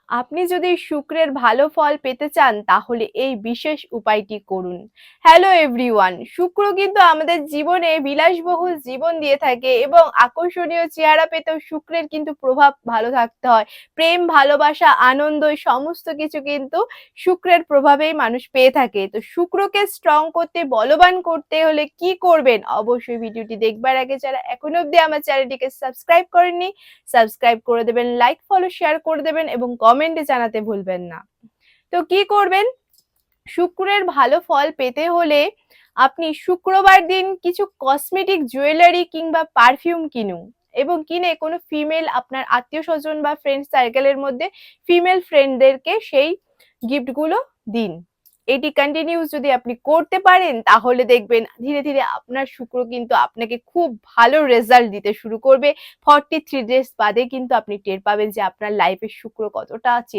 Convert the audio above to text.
আপনি যদি শুক্রের ভালো ফল পেতে চান তাহলে এই বিশেষ উপায়টি করুন। হ্যালো এভরিওয়ান, শুক্র কিন্তু আমাদের জীবনে বিলাসবহুল জীবন দিয়ে থাকে এবং আকর্ষণীয় চেহারা পেতেও শুক্রের কিন্তু প্রভাব ভালো থাকতে হয়। প্রেম, ভালোবাসা, আনন্দ এই সমস্ত কিছু কিন্তু শুক্রের প্রভাবেই মানুষ পেয়ে থাকে। তো শুক্রকে স্ট্রং করতে, বলবান করতে হলে কি করবেন? অবশ্যই ভিডিওটি দেখবার আগে যারা এখনো অব্দি আমার চ্যানেলটিকে সাবস্ক্রাইব করেননি, সাবস্ক্রাইব করে দেবেন, লাইক, ফলো, শেয়ার করে দেবেন এবং কমেন্টে জানাতে ভুলবেন না। তো কি করবেন? শুক্রের ভালো ফল পেতে হলে আপনি শুক্রবার দিন কিছু কসমেটিক জুয়েলারি কিংবা পারফিউম কিনুন এবং কিনে কোনো ফিমেল আপনার আত্মীয় স্বজন বা ফ্রেন্ড সার্কেলের মধ্যে ফিমেল ফ্রেন্ডদেরকে সেই গিফটগুলো দিন। এটি কন্টিনিউস যদি আপনি করতে পারেন তাহলে দেখবেন ধীরে ধীরে আপনার শুক্র কিন্তু আপনাকে খুব ভালো রেজাল্ট দিতে শুরু করবে। 43 ডেজ বাদে কিন্তু আপনি টের পাবেন যে আপনার লাইফের শুক্র কতটা চেঞ্জ